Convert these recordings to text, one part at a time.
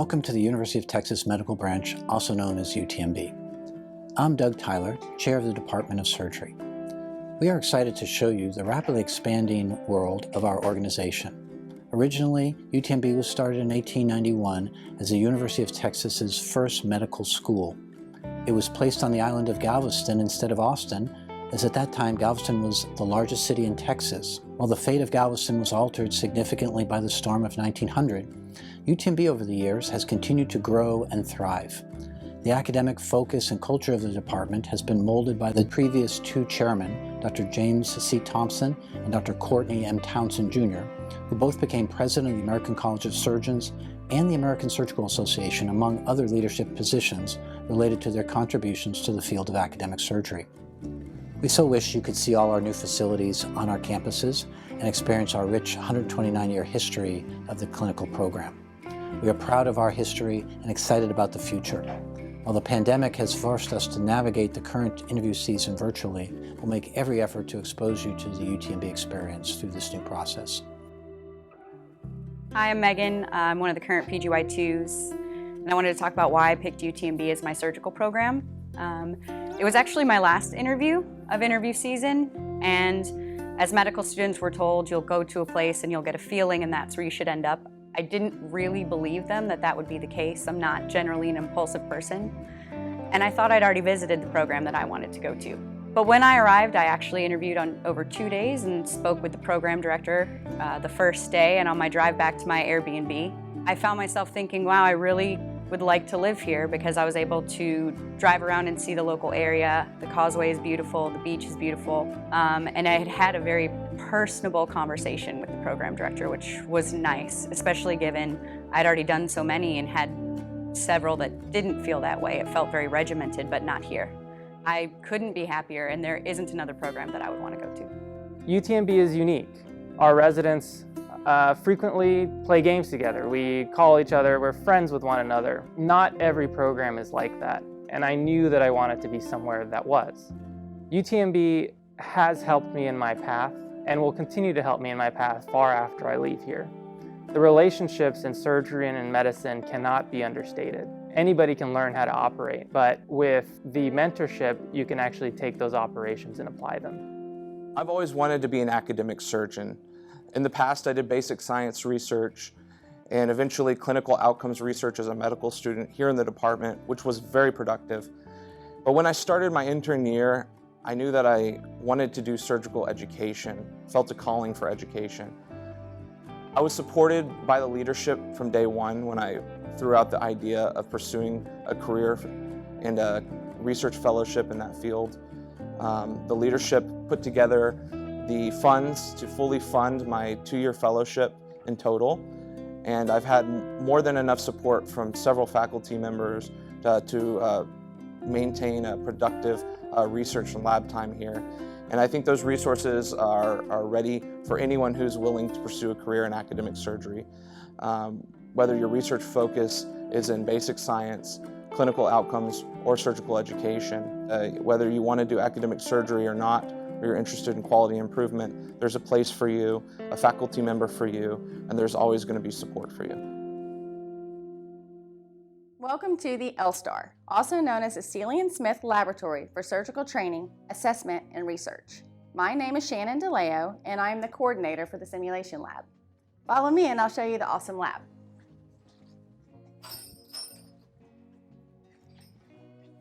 Welcome to the University of Texas Medical Branch, also known as UTMB. I'm Doug Tyler, Chair of the Department of Surgery. We are excited to show you the rapidly expanding world of our organization. Originally, UTMB was started in 1891 as the University of Texas's first medical school. It was placed on the island of Galveston instead of Austin, as at that time Galveston was the largest city in Texas. While the fate of Galveston was altered significantly by the storm of 1900, UTMB over the years has continued to grow and thrive. The academic focus and culture of the department has been molded by the previous two chairmen, Dr. James C. Thompson and Dr. Courtney M. Townsend Jr., who both became president of the American College of Surgeons and the American Surgical Association, among other leadership positions related to their contributions to the field of academic surgery. We so wish you could see all our new facilities on our campuses and experience our rich 129-year history of the clinical program. We are proud of our history and excited about the future. While the pandemic has forced us to navigate the current interview season virtually, we'll make every effort to expose you to the UTMB experience through this new process. Hi, I'm Megan. I'm one of the current PGY2s, and I wanted to talk about why I picked UTMB as my surgical program. It was actually my last interview of interview season, and as medical students we're told you'll go to a place and you'll get a feeling and that's where you should end up. I didn't really believe them that would be the case. I'm not generally an impulsive person, and I thought I'd already visited the program that I wanted to go to. But when I arrived, I actually interviewed on over 2 days and spoke with the program director the first day, and on my drive back to my Airbnb, I found myself thinking, wow, I really would like to live here, because I was able to drive around and see the local area. The causeway is beautiful, the beach is beautiful, and I had had a very personable conversation with the program director, which was nice, especially given I'd already done so many and had several that didn't feel that way. It felt very regimented, but not here. I couldn't be happier, and there isn't another program that I would want to go to. UTMB is unique. Our residents frequently play games together. We call each other, we're friends with one another. Not every program is like that, and I knew that I wanted to be somewhere that was. UTMB has helped me in my path and will continue to help me in my path far after I leave here. The relationships in surgery and in medicine cannot be understated. Anybody can learn how to operate, but with the mentorship, you can actually take those operations and apply them. I've always wanted to be an academic surgeon. In the past, I did basic science research and eventually clinical outcomes research as a medical student here in the department, which was very productive. But when I started my intern year, I knew that I wanted to do surgical education, felt a calling for education. I was supported by the leadership from day one when I threw out the idea of pursuing a career and a research fellowship in that field. The leadership put together the funds to fully fund my 2-year fellowship in total, and I've had more than enough support from several faculty members to maintain a productive research and lab time here. And I think those resources are ready for anyone who's willing to pursue a career in academic surgery. Whether your research focus is in basic science, clinical outcomes, or surgical education, whether you want to do academic surgery or not, or you're interested in quality improvement, there's a place for you, a faculty member for you, and there's always going to be support for you. Welcome to the LSTAR, also known as the Sealy & Smith Laboratory for Surgical Training, Assessment, and Research. My name is Shannon DeLeo, and I am the coordinator for the simulation lab. Follow me and I'll show you the awesome lab.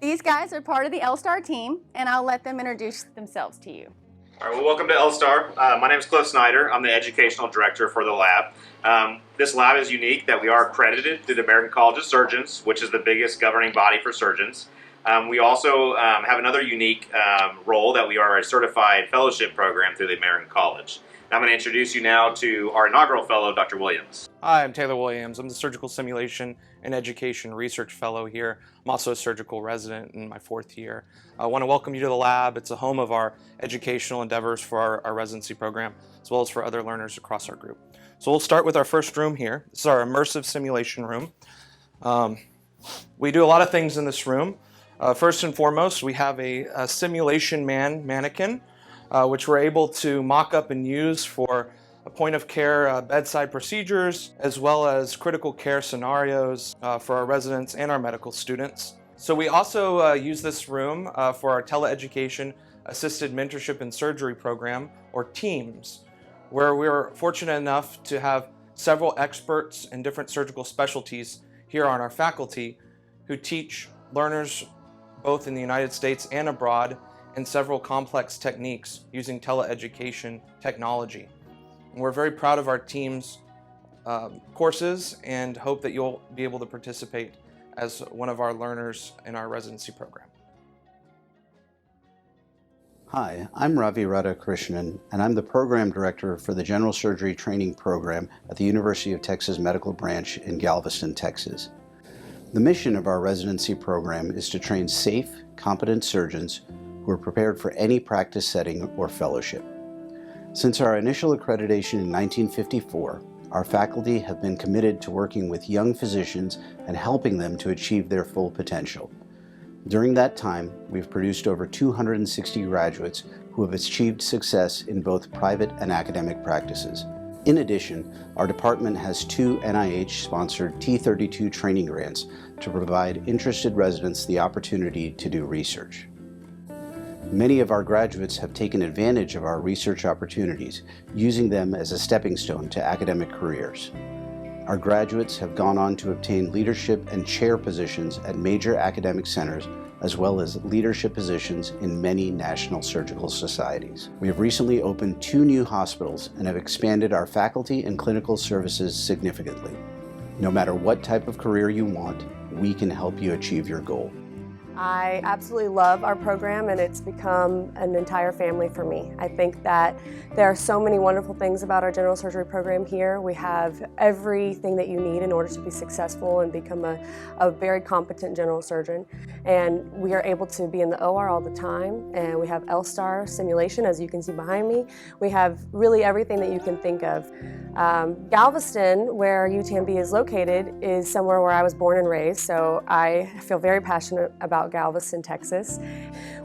These guys are part of the LSTAR team, and I'll let them introduce themselves to you. All right, well, welcome to LSTAR. My name is Cliff Snyder. I'm the educational director for the lab. This lab is unique that we are accredited through the American College of Surgeons, which is the biggest governing body for surgeons. We also have another unique role that we are a certified fellowship program through the American College. I'm going to introduce you now to our inaugural fellow, Dr. Williams. Hi, I'm Taylor Williams. I'm the Surgical Simulation and Education Research Fellow here. I'm also a surgical resident in my 4th year. I want to welcome you to the lab. It's a home of our educational endeavors for our residency program, as well as for other learners across our group. So we'll start with our first room here. This is our immersive simulation room. We do a lot of things in this room. First and foremost, we have a simulation mannequin, which we're able to mock up and use for point of care bedside procedures, as well as critical care scenarios for our residents and our medical students. So we also use this room for our teleeducation assisted mentorship and surgery program, or TEAMS, where we're fortunate enough to have several experts in different surgical specialties here on our faculty who teach learners both in the United States and abroad in several complex techniques using teleeducation technology. And we're very proud of our TEAMS courses and hope that you'll be able to participate as one of our learners in our residency program. Hi, I'm Ravi Radhakrishnan, and I'm the Program Director for the General Surgery Training Program at the University of Texas Medical Branch in Galveston, Texas. The mission of our residency program is to train safe, competent surgeons who are prepared for any practice setting or fellowship. Since our initial accreditation in 1954, our faculty have been committed to working with young physicians and helping them to achieve their full potential. During that time, we've produced over 260 graduates who have achieved success in both private and academic practices. In addition, our department has 2 NIH-sponsored T32 training grants to provide interested residents the opportunity to do research. Many of our graduates have taken advantage of our research opportunities, using them as a stepping stone to academic careers. Our graduates have gone on to obtain leadership and chair positions at major academic centers, as well as leadership positions in many national surgical societies. We have recently opened 2 new hospitals and have expanded our faculty and clinical services significantly. No matter what type of career you want, we can help you achieve your goal. I absolutely love our program, and it's become an entire family for me. I think that there are so many wonderful things about our general surgery program here. We have everything that you need in order to be successful and become a very competent general surgeon. And we are able to be in the OR all the time, and we have LSTAR simulation, as you can see behind me. We have really everything that you can think of. Galveston, where UTMB is located, is somewhere where I was born and raised, so I feel very passionate about Galveston, Texas.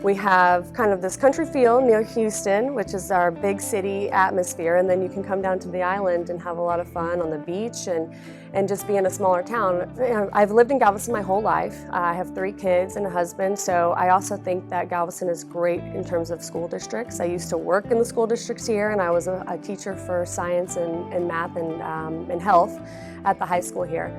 We have kind of this country feel near Houston, which is our big city atmosphere, and then you can come down to the island and have a lot of fun on the beach and just be in a smaller town. I've lived in Galveston my whole life. I have 3 kids and a husband, so I also think that Galveston is great in terms of school districts. I used to work in the school districts here, and I was a teacher for science and math and health at the high school here.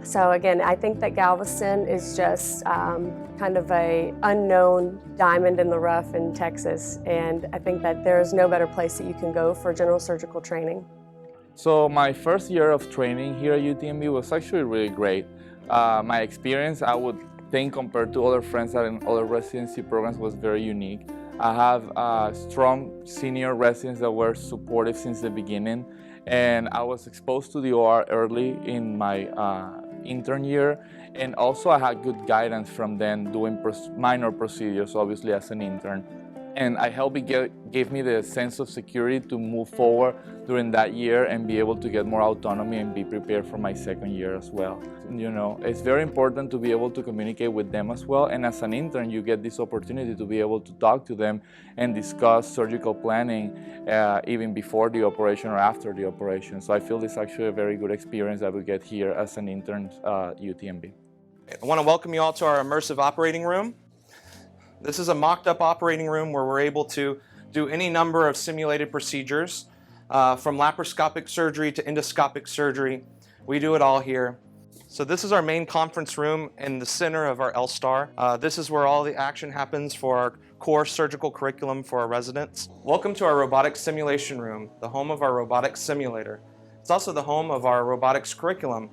So again, I think that Galveston is just kind of a unknown diamond in the rough in Texas, and I think that there is no better place that you can go for general surgical training. So my first year of training here at UTMB was actually really great. My experience, I would think, compared to other friends that in other residency programs, was very unique. I have strong senior residents that were supportive since the beginning, and I was exposed to the OR early in my intern year, and also I had good guidance from them doing minor procedures, obviously, as an intern. And I hope it gave me the sense of security to move forward during that year and be able to get more autonomy and be prepared for my second year as well. You know, it's very important to be able to communicate with them as well, and as an intern you get this opportunity to be able to talk to them and discuss surgical planning even before the operation or after the operation. So I feel this is actually a very good experience that we get here as an intern at UTMB. I want to welcome you all to our immersive operating room. This is a mocked-up operating room where we're able to do any number of simulated procedures, from laparoscopic surgery to endoscopic surgery. We do it all here. So this is our main conference room in the center of our LSTAR. This is where all the action happens for our core surgical curriculum for our residents. Welcome to our robotics simulation room, the home of our robotics simulator. It's also the home of our robotics curriculum,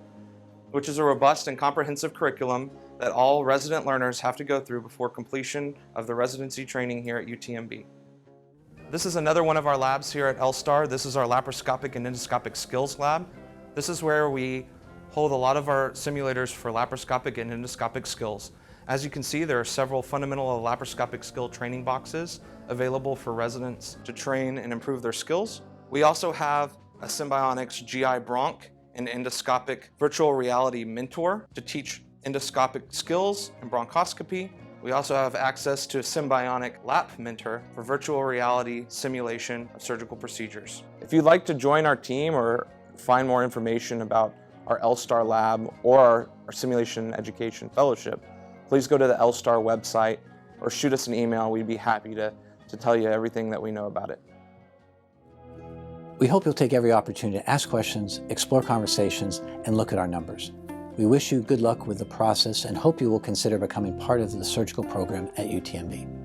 which is a robust and comprehensive curriculum that all resident learners have to go through before completion of the residency training here at UTMB. This is another one of our labs here at LSTAR. This is our laparoscopic and endoscopic skills lab. This is where we hold a lot of our simulators for laparoscopic and endoscopic skills. As you can see, there are several fundamental laparoscopic skill training boxes available for residents to train and improve their skills. We also have a Symbionics GI Bronch and endoscopic virtual reality mentor to teach endoscopic skills and bronchoscopy. We also have access to a Symbionic Lap Mentor for virtual reality simulation of surgical procedures. If you'd like to join our team or find more information about our LSTAR lab or our Simulation Education Fellowship, please go to the LSTAR website or shoot us an email. We'd be happy to tell you everything that we know about it. We hope you'll take every opportunity to ask questions, explore conversations, and look at our numbers. We wish you good luck with the process and hope you will consider becoming part of the surgical program at UTMB.